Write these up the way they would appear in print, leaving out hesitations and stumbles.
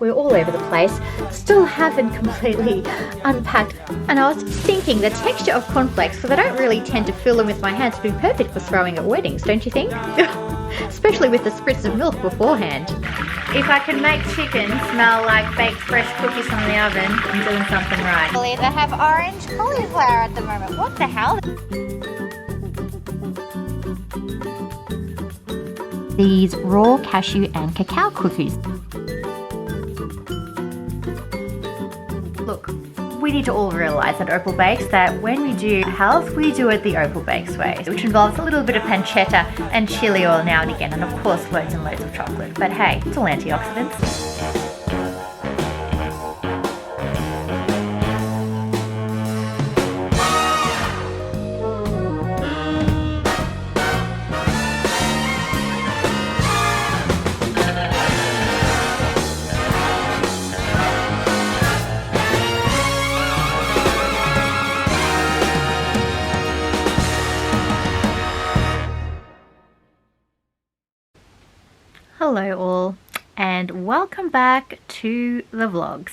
We're all over the place, still haven't completely unpacked. And I was thinking the texture of cornflakes, because I don't really tend to fill them with my hands, would be perfect for throwing at weddings, don't you think? Especially with the spritz of milk beforehand. If I can make chicken smell like baked fresh cookies from the oven, I'm doing something right. I believe they have orange cauliflower at the moment. What the hell? These raw cashew and cacao cookies. Look, we need to all realise at Opal Bakes that when we do health, we do it the Opal Bakes way, which involves a little bit of pancetta and chili oil now and again, and of course loads and loads of chocolate. But hey, it's all antioxidants. Hello all, and welcome back to the vlogs.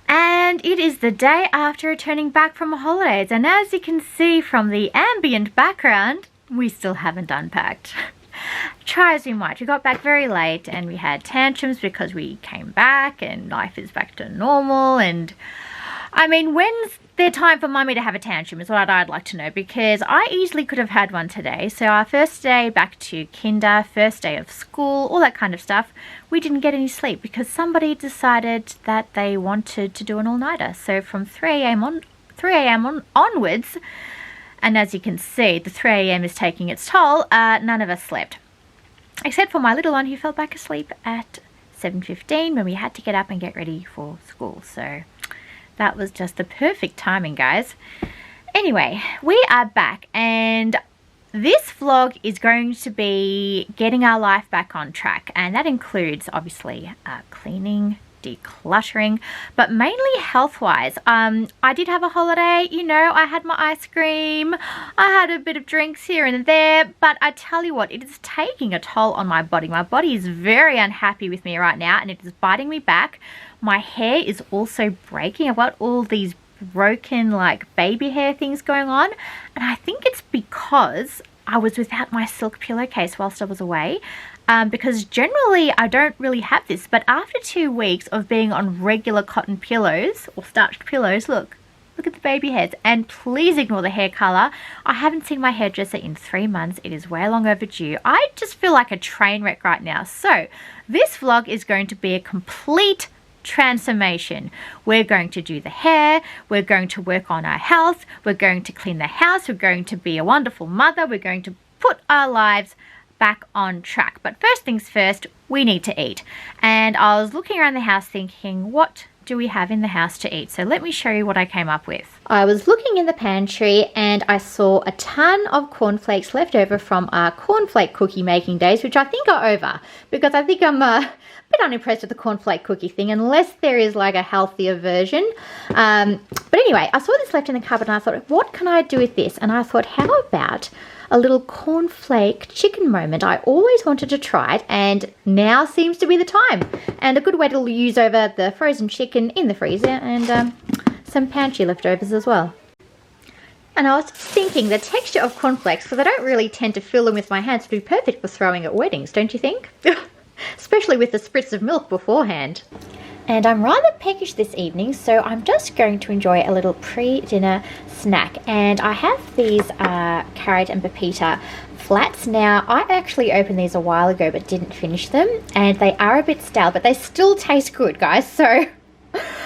And it is the day after returning back from holidays, and as you can see from the ambient background, we still haven't unpacked. Try as we might, we got back very late and we had tantrums because we came back and life is back to normal. And I mean, when's there time for mummy to have a tantrum is what I'd like to know, because I easily could have had one today. So our first day back to kinder, first day of school, all that kind of stuff, we didn't get any sleep because somebody decided that they wanted to do an all-nighter. So from 3 a.m. onwards, and as you can see, the 3 a.m. is taking its toll, none of us slept. Except for my little one who fell back asleep at 7:15 when we had to get up and get ready for school. So that was just the perfect timing, guys. Anyway, we are back, and this vlog is going to be getting our life back on track, and that includes obviously cleaning, decluttering, but mainly health-wise. I did have a holiday, you know, I had my ice cream, I had a bit of drinks here and there, but I tell you what, it is taking a toll on my body. My body is very unhappy with me right now, and it is biting me back. My hair is also breaking. I've got all these broken like baby hair things going on, and I think it's because I was without my silk pillowcase whilst I was away. Because generally I don't really have this, but after 2 weeks of being on regular cotton pillows or starched pillows, look at the baby hairs, and please ignore the hair color. I haven't seen my hairdresser in 3 months. It is way long overdue. I just feel like a train wreck right now. So this vlog is going to be a complete transformation. We're going to do the hair, we're going to work on our health, we're going to clean the house, we're going to be a wonderful mother, we're going to put our lives back on track. But first things first, we need to eat. And I was looking around the house thinking, what do we have in the house to eat? So let me show you what I came up with. I was looking in the pantry and I saw a ton of cornflakes left over from our cornflake cookie making days, which I think are over, because I think I'm a bit unimpressed with the cornflake cookie thing, unless there is like a healthier version. But anyway, I saw this left in the cupboard and I thought, what can I do with this? And I thought, how about a little cornflake chicken moment? I always wanted to try it, and now seems to be the time. And a good way to use over the frozen chicken in the freezer and some pantry leftovers as well. And I was thinking the texture of cornflakes, because I don't really tend to fill them with my hands, would be perfect for throwing at weddings, don't you think? Especially with the spritz of milk beforehand. And I'm rather peckish this evening, so I'm just going to enjoy a little pre-dinner snack. And I have these carrot and pepita flats. Now, I actually opened these a while ago but didn't finish them, and they are a bit stale, but they still taste good, guys. So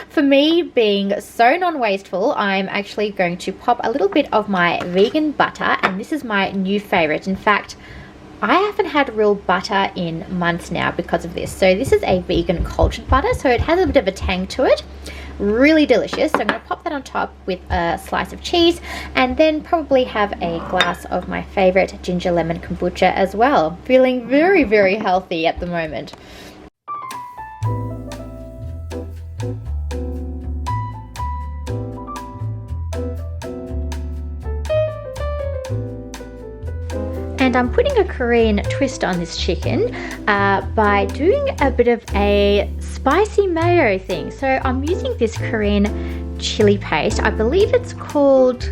for me, being so non-wasteful, I'm actually going to pop a little bit of my vegan butter, and this is my new favorite. In fact, I haven't had real butter in months now because of this. So this is a vegan cultured butter, so it has a bit of a tang to it. Really delicious. So I'm going to pop that on top with a slice of cheese, and then probably have a glass of my favorite ginger lemon kombucha as well. Feeling very, very healthy at the moment. And I'm putting a Korean twist on this chicken by doing a bit of a spicy mayo thing. So I'm using this Korean chili paste. I believe it's called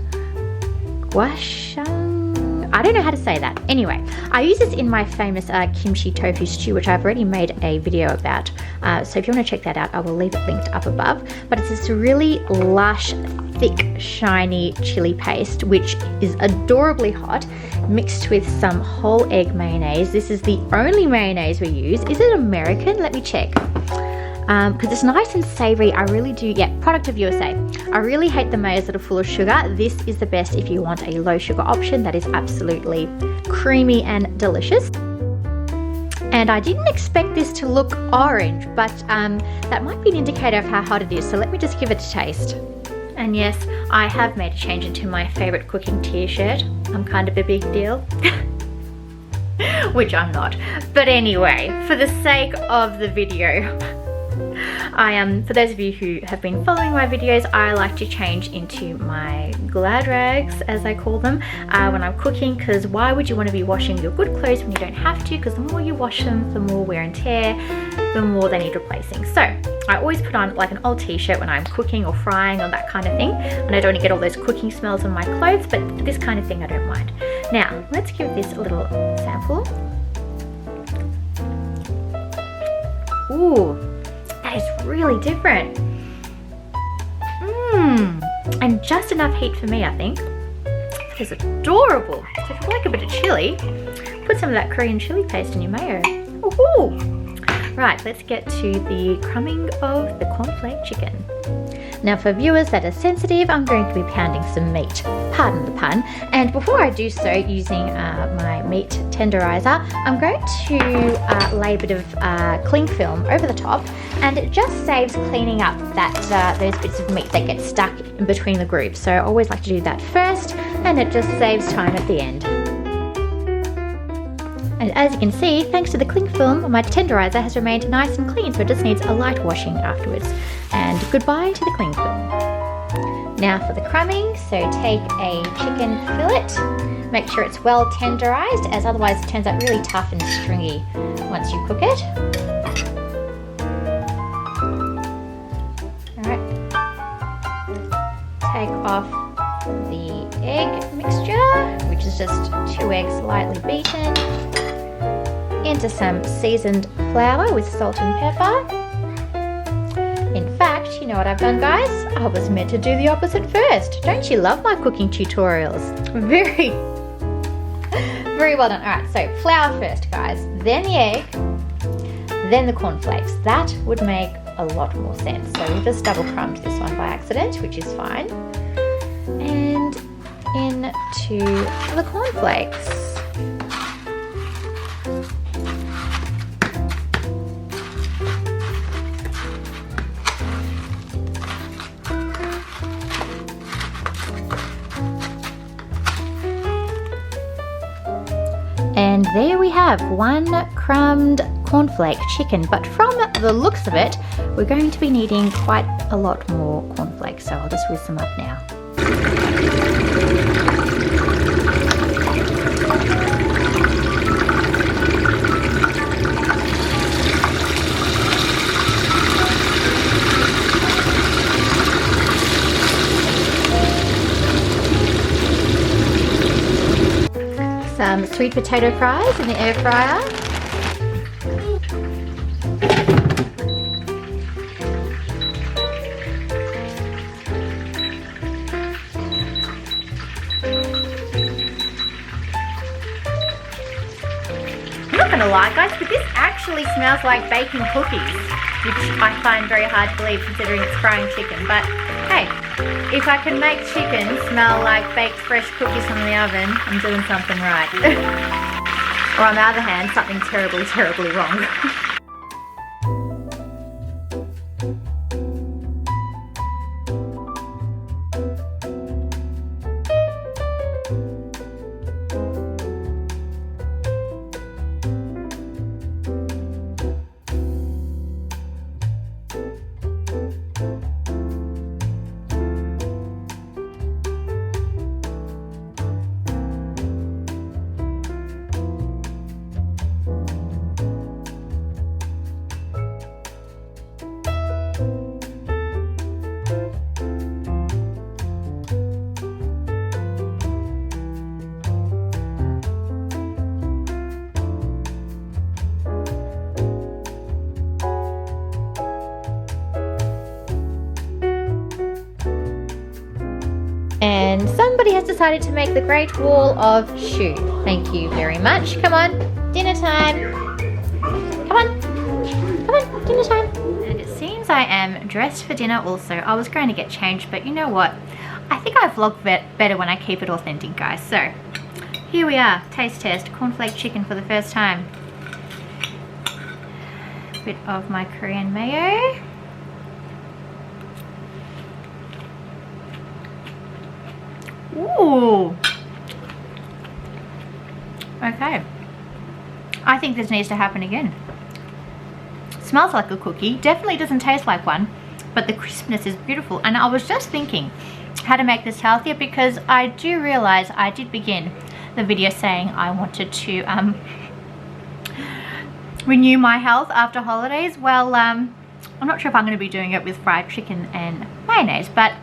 guashang. I don't know how to say that. Anyway, I use this in my famous kimchi tofu stew, which I've already made a video about. So if you want to check that out, I will leave it linked up above. But it's this really lush, thick, shiny chili paste, which is adorably hot, mixed with some whole egg mayonnaise. This is the only mayonnaise we use. Is it American? Let me check. Because it's nice and savory. I really do, yeah, product of USA. I really hate the mayos that are full of sugar. This is the best if you want a low sugar option that is absolutely creamy and delicious. And I didn't expect this to look orange, but that might be an indicator of how hot it is. So let me just give it a taste. And yes, I have made a change into my favorite cooking t-shirt. I'm kind of a big deal. Which I'm not. But anyway, for the sake of the video, for those of you who have been following my videos, I like to change into my glad rags, as I call them, when I'm cooking, because why would you want to be washing your good clothes when you don't have to? Because the more you wash them, the more wear and tear, the more they need replacing. So I always put on like an old t-shirt when I'm cooking or frying or that kind of thing, and I don't want to get all those cooking smells on my clothes, but this kind of thing I don't mind. Now let's give this a little sample. Ooh, that is really different. And just enough heat for me, I think. That is adorable. So if you like a bit of chili, put some of that Korean chili paste in your mayo. Woohoo! Right, let's get to the crumbing of the cornflake chicken. Now for viewers that are sensitive, I'm going to be pounding some meat, pardon the pun, and before I do so using my meat tenderizer, I'm going to lay a bit of cling film over the top, and it just saves cleaning up those bits of meat that get stuck in between the grooves. So I always like to do that first, and it just saves time at the end. And as you can see, thanks to the cling film, my tenderizer has remained nice and clean, so it just needs a light washing afterwards. And goodbye to the cling film. Now for the crumbing, so take a chicken fillet, make sure it's well tenderized, as otherwise it turns out really tough and stringy once you cook it. Alright, take off the egg mixture, which is just 2 eggs lightly beaten, into some seasoned flour with salt and pepper. In fact, you know what I've done, guys? I was meant to do the opposite first. Don't you love my cooking tutorials? Very well done. Alright, so flour first, guys, then the egg, then the cornflakes. That would make a lot more sense. So we just double crumbed this one by accident, which is fine. And into the cornflakes. And there we have one crumbed cornflake chicken, but from the looks of it, we're going to be needing quite a lot more cornflakes, so I'll just whiz them up now. Some sweet potato fries in the air fryer. I'm not gonna lie, guys, but this actually smells like baking cookies, which I find very hard to believe considering it's frying chicken, but hey, if I can make chicken smell like baked fresh cookies from the oven, I'm doing something right. Or on the other hand, something terribly, terribly wrong. And somebody has decided to make the Great Wall of Shoe. Thank you very much. Come on, dinner time. Come on, dinner time. And it seems I am dressed for dinner also. I was going to get changed, but you know what? I think I vlog better when I keep it authentic, guys. So, here we are. Taste test. Cornflake chicken for the first time. Bit of my Korean mayo. Ooh. Okay. I think this needs to happen again. Smells like a cookie. Definitely doesn't taste like one, but the crispness is beautiful. And I was just thinking how to make this healthier, because I do realize I did begin the video saying I wanted to renew my health after holidays. Well, I'm not sure if I'm going to be doing it with fried chicken and mayonnaise, but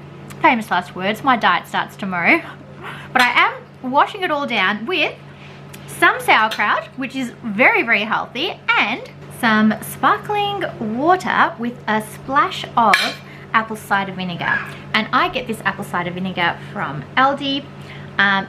famous last words, my diet starts tomorrow. But I am washing it all down with some sauerkraut, which is very, very healthy, and some sparkling water with a splash of apple cider vinegar. And I get this apple cider vinegar from Aldi.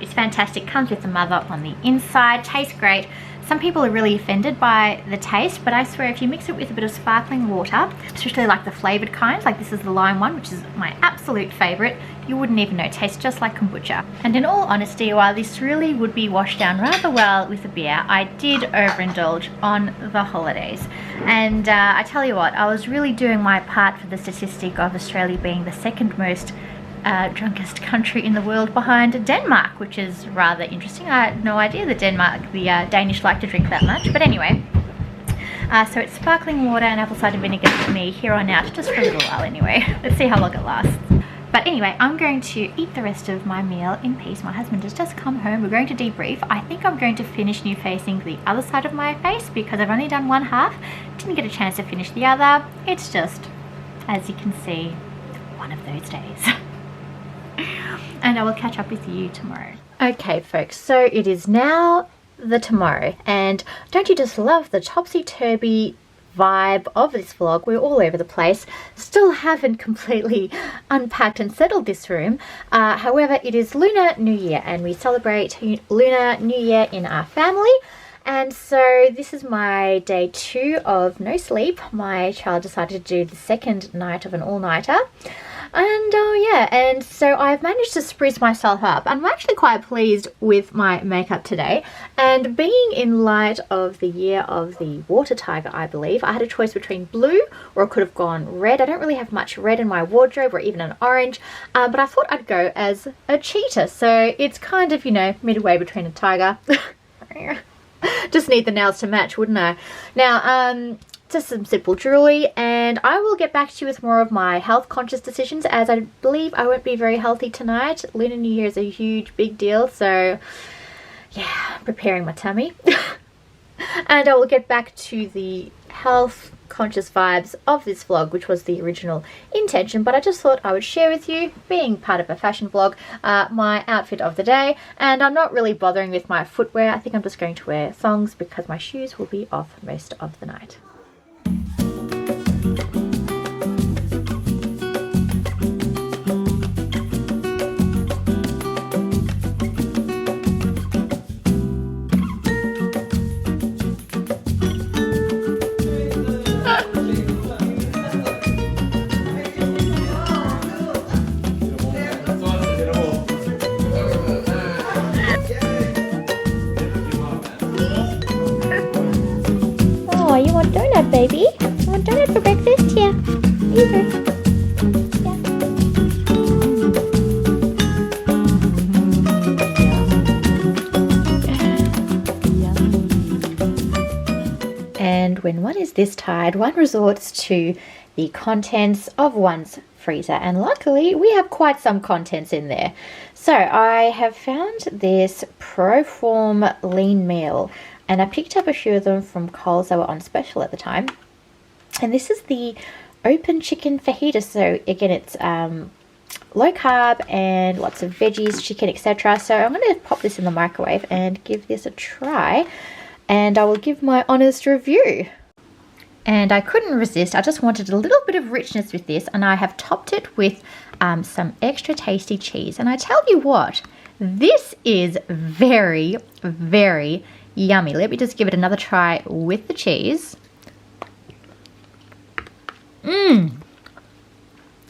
It's fantastic, comes with the mother on the inside, tastes great. Some people are really offended by the taste, but I swear if you mix it with a bit of sparkling water, especially like the flavoured kinds, like this is the lime one, which is my absolute favourite, you wouldn't even know. It tastes just like kombucha. And in all honesty, while this really would be washed down rather well with a beer, I did overindulge on the holidays. And I tell you what, I was really doing my part for the statistic of Australia being the second most drunkest country in the world, behind Denmark, which is rather interesting. I had no idea that Denmark, the Danish, like to drink that much. But anyway, so it's sparkling water and apple cider vinegar for me here on out, just for a little while anyway. Let's see how long it lasts. But anyway, I'm going to eat the rest of my meal in peace. My husband has just come home. We're going to debrief. I think I'm going to finish new facing the other side of my face because I've only done one half. Didn't get a chance to finish the other. It's just, as you can see, one of those days. And I will catch up with you tomorrow. Okay folks, so it is now the tomorrow, and don't you just love the topsy-turvy vibe of this vlog? We're all over the place. Still haven't completely unpacked and settled this room. However, it is Lunar New Year and we celebrate Lunar New Year in our family. And so this is my day 2 of no sleep. My child decided to do the second night of an all-nighter. And yeah, and so I've managed to spruce myself up. I'm actually quite pleased with my makeup today. And being in light of the year of the water tiger, I believe, I had a choice between blue or it could have gone red. I don't really have much red in my wardrobe, or even an orange, but I thought I'd go as a cheetah. So it's kind of, you know, midway between a tiger. Just need the nails to match, wouldn't I? Now, just some simple jewelry, and I will get back to you with more of my health conscious decisions, as I believe I won't be very healthy tonight. Lunar New Year is a huge big deal, so yeah, preparing my tummy. And I will get back to the health conscious vibes of this vlog, which was the original intention, but I just thought I would share with you, being part of a fashion vlog, my outfit of the day. And I'm not really bothering with my footwear. I think I'm just going to wear thongs because my shoes will be off most of the night. Oh, you want donut, baby? You want donut for breakfast? Yeah. Here you go. And when one is this tired, one resorts to the contents of one's freezer, and luckily we have quite some contents in there. So I have found this Proform lean meal, and I picked up a few of them from Coles. They were on special at the time. And this is the open chicken fajita. So again, it's low carb and lots of veggies, chicken, etc. So I'm going to pop this in the microwave and give this a try, and I will give my honest review. And I couldn't resist. I just wanted a little bit of richness with this, and I have topped it with some extra tasty cheese. And I tell you what, this is very, very yummy. Let me just give it another try with the cheese.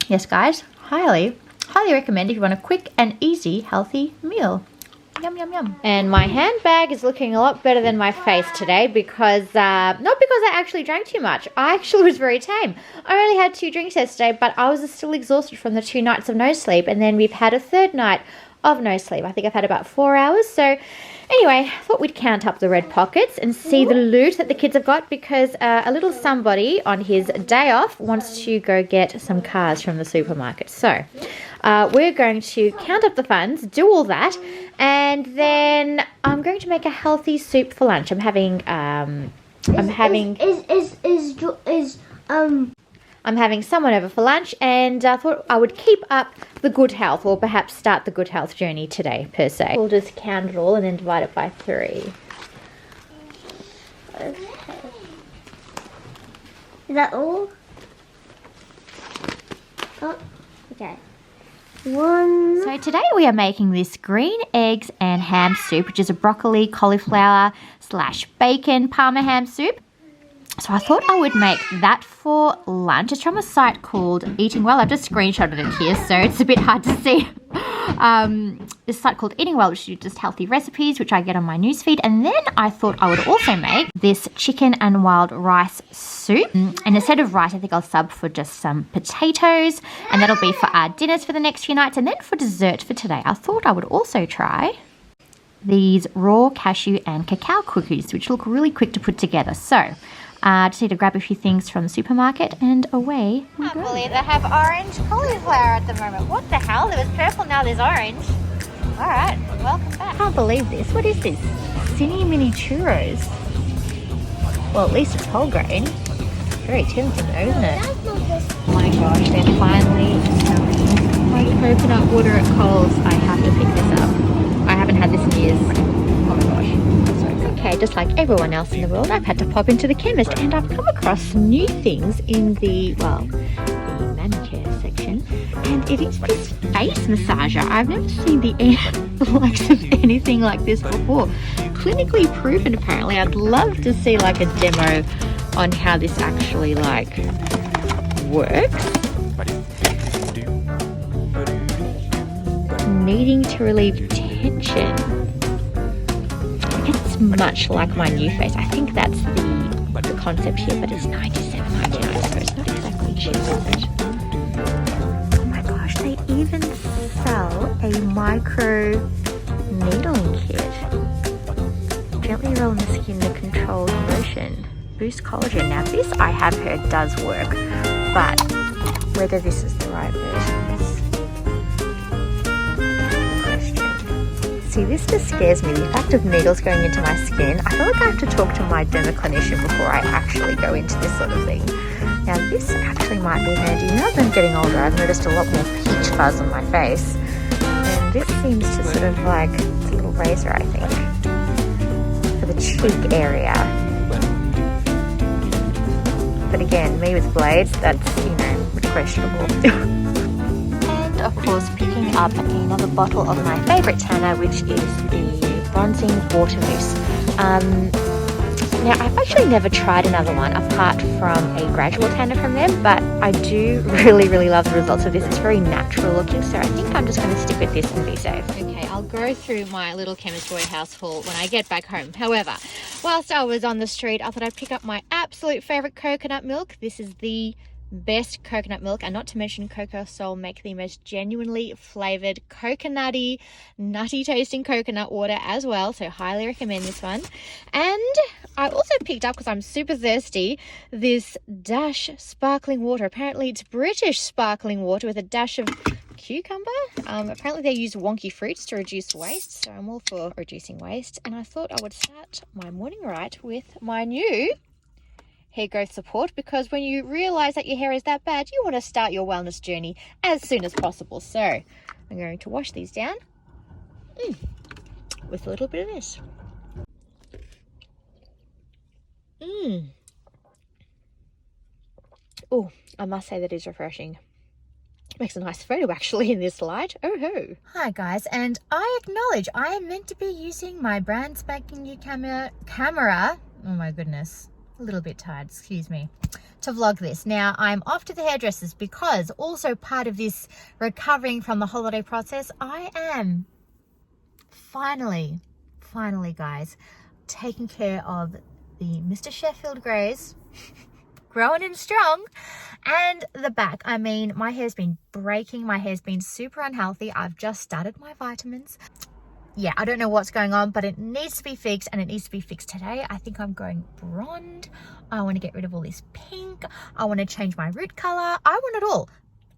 Yes, guys, highly recommend if you want a quick and easy healthy meal. Yum, yum, yum. And my handbag is looking a lot better than my face today because, not because I actually drank too much. I actually was very tame. I only had 2 drinks yesterday, but I was still exhausted from the 2 nights of no sleep. And then we've had a 3rd night of no sleep. I think I've had about 4 hours. So anyway, I thought we'd count up the red pockets and see the loot that the kids have got, because a little somebody on his day off wants to go get some cars from the supermarket. So we're going to count up the funds, do all that, and then I'm going to make a healthy soup for lunch. I'm having someone over for lunch, and I thought I would keep up the good health, or perhaps start the good health journey today, per se. We'll just count it all and then divide it by 3. Okay. Is that all? Oh, okay. 1. So today we are making this green eggs and ham soup, which is a broccoli, cauliflower / bacon parma ham soup. So I thought I would make that for lunch. It's from a site called Eating Well. I've just screenshotted it here, so it's a bit hard to see. This site called Eating Well, which is just healthy recipes, which I get on my newsfeed. And then I thought I would also make this chicken and wild rice soup. And instead of rice, I think I'll sub for just some potatoes. And that'll be for our dinners for the next few nights. And then for dessert for today, I thought I would also try these raw cashew and cacao cookies, which look really quick to put together. So just need to grab a few things from the supermarket, and away we go. I can't believe they have orange cauliflower at the moment. What the hell? There was purple, now there's orange. Alright, welcome back. I can't believe this. What is this? Cine mini churros. Well, at least it's whole grain. Very tempting though, isn't it? Oh my gosh, they're finally selling my coconut water at Coles. I have to pick this up. I haven't had this in years. Oh my gosh. Okay, just like everyone else in the world, I've had to pop into the chemist, and I've come across some new things in the Manicare section, and it is this face massager. I've never seen the likes of anything like this before. Clinically proven, apparently. I'd love to see like a demo on how this actually like works. Needing to relieve tension. It's much like my new face. I think that's the concept here, but it's $97.99, so it's not exactly cheap, is it? Oh my gosh, they even sell a micro needling kit. Gently roll in the skin to control motion. Boost collagen. Now this I have heard does work, but whether this is the right version is see, this just scares me. The fact of needles going into my skin. I feel like I have to talk to my derma clinician before I actually go into this sort of thing. Now this actually might be handy. You know, as I'm getting older, I've noticed a lot more peach fuzz on my face. And this seems to sort of like, it's a little razor, I think, for the cheek area. But again, me with blades, that's, you know, questionable. Of course, picking up another bottle of my favourite tanner, which is the Bronzing Water Mousse. Now, I've actually never tried another one apart from a gradual tanner from them, but I do really love the results of this. It's very natural looking, so I think I'm just going to stick with this and be safe. Okay, I'll go through my little Chemist Warehouse haul when I get back home. However, whilst I was on the street, I thought I'd pick up my absolute favourite coconut milk. This is the best coconut milk, and not to mention Coco Soul make the most genuinely flavored coconutty, nutty tasting coconut water as well, so highly recommend this one. And I also picked up, because I'm super thirsty, this Dash sparkling water. Apparently it's British sparkling water with a dash of cucumber. Apparently they use wonky fruits to reduce waste, so I'm all for reducing waste. And I thought I would start my morning right with my new hair growth support, because when you realize that your hair is that bad, you want to start your wellness journey as soon as possible. So I'm going to wash these down with a little bit of this. Oh, I must say that is refreshing. Makes a nice photo actually in this light. Oh ho. Hi guys, and I acknowledge I am meant to be using my brand spanking new camera. Oh my goodness, a little bit tired, excuse me, to vlog this. Now I'm off to the hairdressers because also part of this recovering from the holiday process, I am finally guys, taking care of the Mr. Sheffield Greys. Growing and strong, and the back. I mean, my hair's been breaking, my hair's been super unhealthy. I've just started my vitamins. Yeah, I don't know what's going on, but it needs to be fixed, and it needs to be fixed today. I think I'm going blonde. I want to get rid of all this pink. I want to change my root color. I want it all.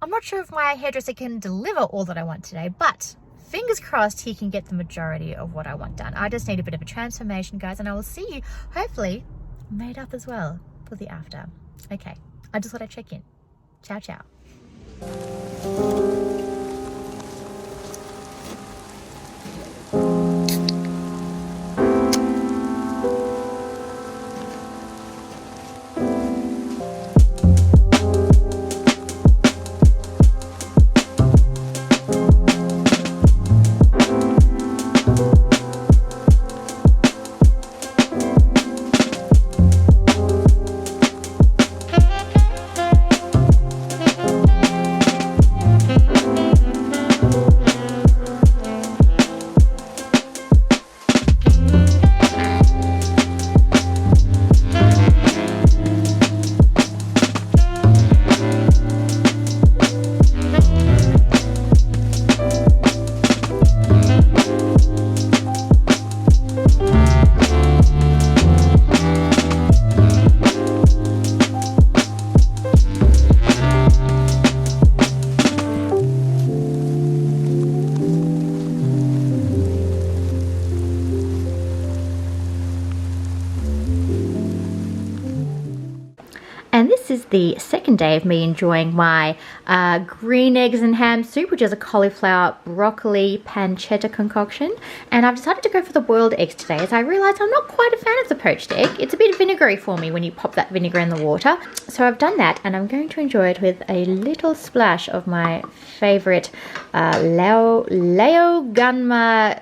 I'm not sure if my hairdresser can deliver all that I want today, but fingers crossed he can get the majority of what I want done. I just need a bit of a transformation, guys, and I will see you hopefully made up as well for the after. Okay, I just thought I'd check in. Ciao, ciao. And this is the second day of me enjoying my green eggs and ham soup, which is a cauliflower, broccoli, pancetta concoction. And I've decided to go for the boiled eggs today, as I realised I'm not quite a fan of the poached egg. It's a bit vinegary for me when you pop that vinegar in the water. So I've done that, and I'm going to enjoy it with a little splash of my favourite Gunma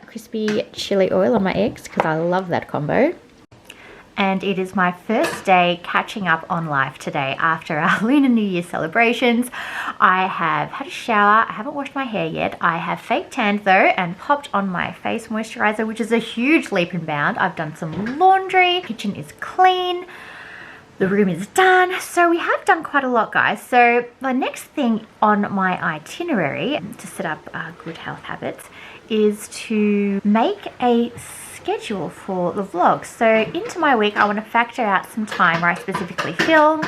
crispy chili oil on my eggs, because I love that combo. And it is my first day catching up on life today after our Lunar New Year celebrations. I have had a shower. I haven't washed my hair yet. I have fake tanned though and popped on my face moisturizer, which is a huge leap and bound. I've done some laundry. Kitchen is clean. The room is done. So we have done quite a lot, guys. So the next thing on my itinerary to set up good health habits is to make a schedule for the vlog. So into my week, I want to factor out some time where I specifically film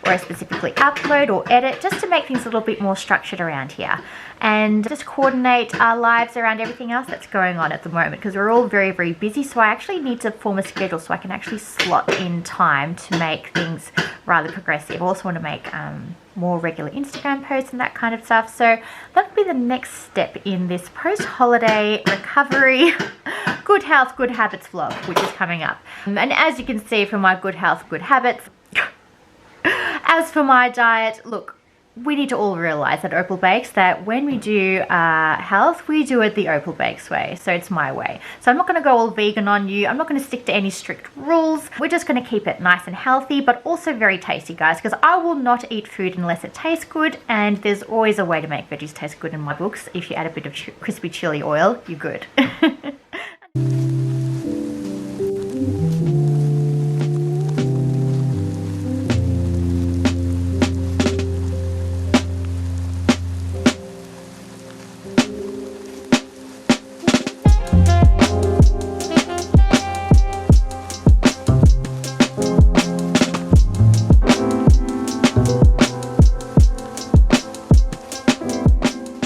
or I specifically upload or edit, just to make things a little bit more structured around here and just coordinate our lives around everything else that's going on at the moment, because we're all very, very busy. So I actually need to form a schedule so I can actually slot in time to make things rather progressive. I also want to make more regular Instagram posts and that kind of stuff. So that'll be the next step in this post-holiday recovery good health, good habits vlog, which is coming up. And as you can see from my good health, good habits, as for my diet, look, we need to all realize at Opal Bakes that when we do health, we do it the Opal Bakes way. So it's my way. So I'm not going to go all vegan on you. I'm not going to stick to any strict rules. We're just going to keep it nice and healthy, but also very tasty, guys, because I will not eat food unless it tastes good. And there's always a way to make veggies taste good in my books. If you add a bit of crispy chili oil, you're good.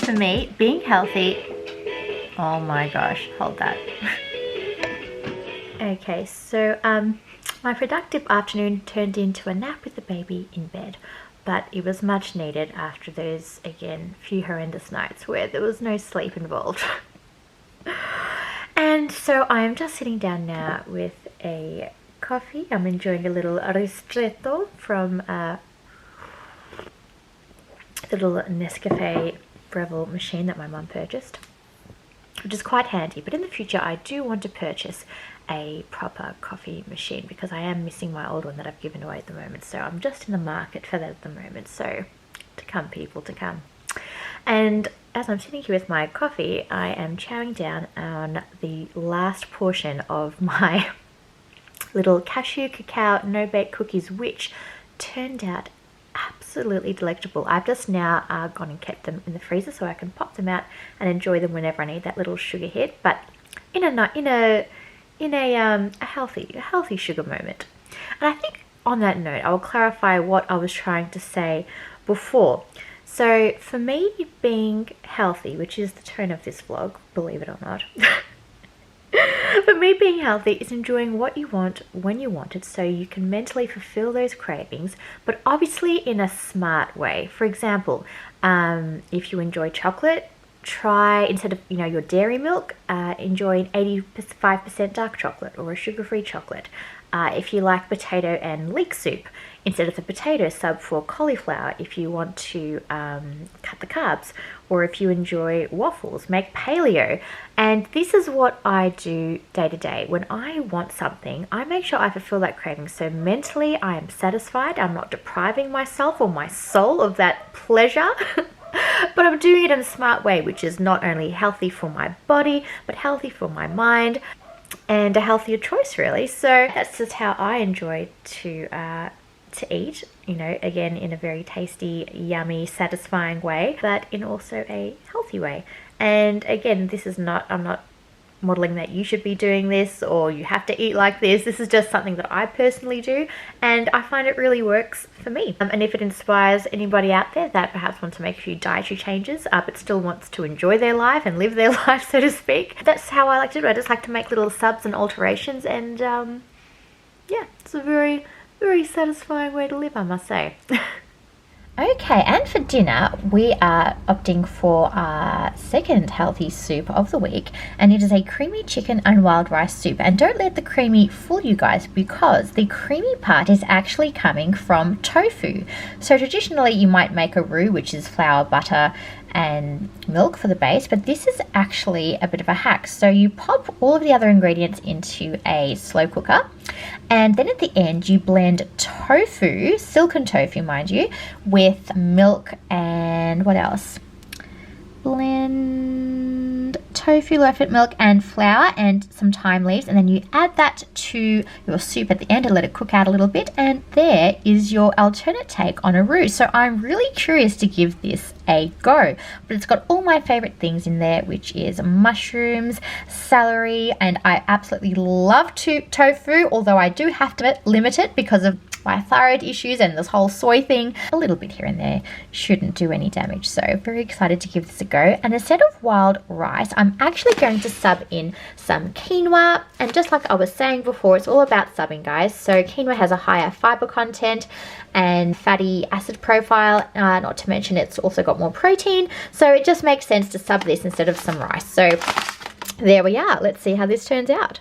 For me, being healthy, oh my gosh, hold that. Okay, so My productive afternoon turned into a nap with the baby in bed, but it was much needed after those, again, few horrendous nights where there was no sleep involved. And so I am just sitting down now with a coffee. I'm enjoying a little ristretto from the little Nescafe Breville machine that my mum purchased, which is quite handy. But in the future I do want to purchase a proper coffee machine because I am missing my old one that I've given away at the moment. So I'm just in the market for that at the moment. So to come, people, to come. And as I'm sitting here with my coffee, I am chowing down on the last portion of my little cashew cacao no-bake cookies, which turned out absolutely delectable. I've just now gone and kept them in the freezer so I can pop them out and enjoy them whenever I need that little sugar hit, but in a healthy sugar moment. And I think on that note, I will clarify what I was trying to say before. So for me, being healthy, which is the tone of this vlog, believe it or not, for me, being healthy is enjoying what you want when you want it so you can mentally fulfill those cravings, but obviously in a smart way. For example, if you enjoy chocolate, try, instead of your dairy milk, enjoy an 85% dark chocolate or a sugar-free chocolate. If you like potato and leek soup, instead of the potato, sub for cauliflower if you want to cut the carbs. Or if you enjoy waffles, make paleo. And this is what I do day to day. When I want something, I make sure I fulfill that craving. So mentally, I am satisfied. I'm not depriving myself or my soul of that pleasure. But I'm doing it in a smart way, which is not only healthy for my body, but healthy for my mind, and a healthier choice, really. So that's just how I enjoy to eat, again, in a very tasty, yummy, satisfying way, but in also a healthy way. And again, I'm not modeling that you should be doing this or you have to eat like this. This is just something that I personally do, and I find it really works for me. And if it inspires anybody out there that perhaps wants to make a few dietary changes, but still wants to enjoy their life and live their life, so to speak, that's how I like to do it. I just like to make little subs and alterations, and yeah, it's a very, very satisfying way to live, I must say. Okay, and for dinner, we are opting for our second healthy soup of the week, and it is a creamy chicken and wild rice soup. And don't let the creamy fool you guys, because the creamy part is actually coming from tofu. So traditionally, you might make a roux, which is flour, butter, and milk for the base, but this is actually a bit of a hack. So you pop all of the other ingredients into a slow cooker, and then at the end you blend tofu, silken tofu mind you, with milk and what else? Blend tofu, low-fat milk and flour and some thyme leaves, and then you add that to your soup at the end and let it cook out a little bit, and there is your alternate take on a roux. So I'm really curious to give this a go, but it's got all my favorite things in there, which is mushrooms, celery, and I absolutely love tofu, although I do have to limit it because of my thyroid issues and this whole soy thing. A little bit here and there shouldn't do any damage, so very excited to give this a go. And instead of wild rice, I'm actually going to sub in some quinoa, and just like I was saying before, it's all about subbing, guys. So quinoa has a higher fiber content and fatty acid profile, not to mention it's also got more protein, so it just makes sense to sub this instead of some rice. So there we are. Let's see how this turns out.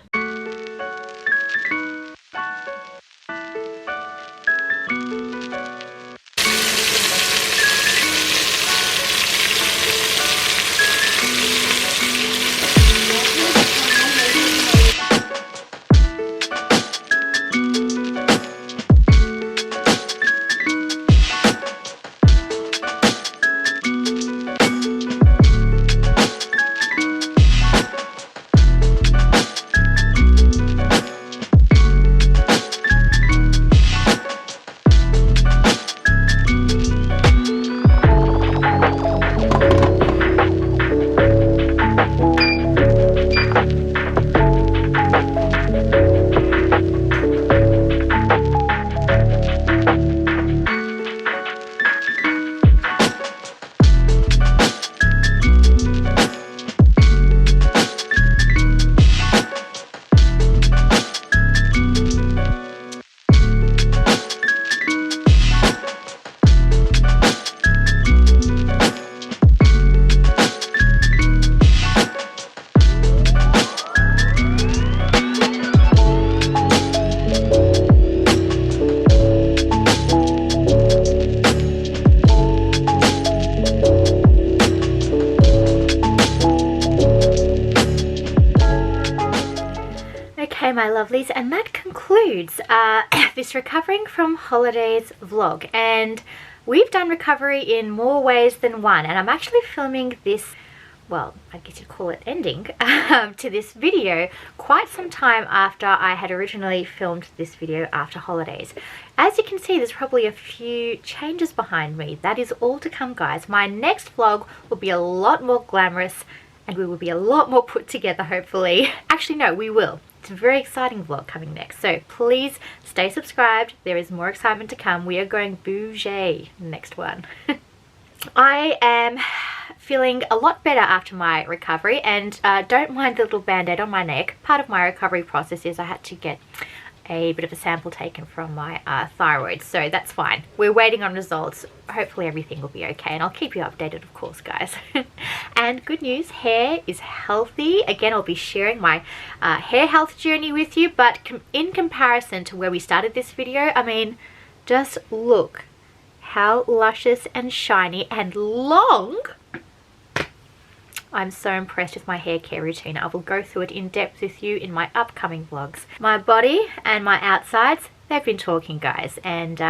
my lovelies, and that concludes this recovering from holidays vlog. And we've done recovery in more ways than one, and I'm actually filming this, well, I guess you'd call it ending, to this video quite some time after I had originally filmed this video after holidays. As you can see, there's probably a few changes behind me. That is all to come, guys. My next vlog will be a lot more glamorous, and we will be a lot more put together, hopefully. Actually, no, we will. It's a very exciting vlog coming next, so please stay subscribed. There is more excitement to come. We are going bougie next one. I am feeling a lot better after my recovery, and don't mind the little band-aid on my neck. Part of my recovery process is I had to get a bit of a sample taken from my thyroid, so that's fine. We're waiting on results. Hopefully everything will be okay, and I'll keep you updated, of course, guys. And good news, hair is healthy. Again, I'll be sharing my hair health journey with you, but in comparison to where we started this video, I mean, just look how luscious and shiny and long. I'm so impressed with my hair care routine. I will go through it in depth with you in my upcoming vlogs. My body and my outsides, they've been talking, guys, and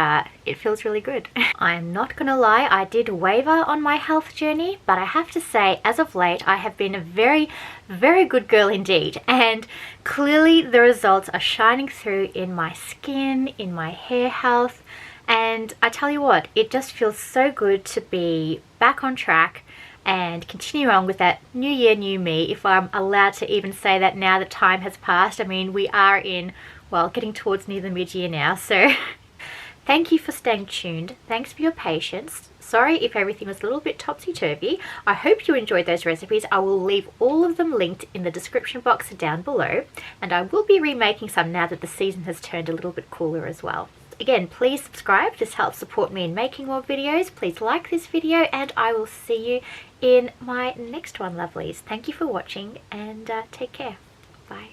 it feels really good. I'm not gonna lie, I did waver on my health journey, but I have to say, as of late, I have been a very, very good girl indeed, and clearly the results are shining through in my skin, in my hair health, and I tell you what, it just feels so good to be back on track and continue on with that new year, new me, if I'm allowed to even say that now that time has passed. I mean, we are in, well, getting towards near the mid-year now, so thank you for staying tuned. Thanks for your patience. Sorry if everything was a little bit topsy-turvy. I hope you enjoyed those recipes. I will leave all of them linked in the description box down below, and I will be remaking some now that the season has turned a little bit cooler as well. Again, please subscribe. This helps support me in making more videos. Please like this video, and I will see you in my next one, lovelies. Thank you for watching, and take care. Bye.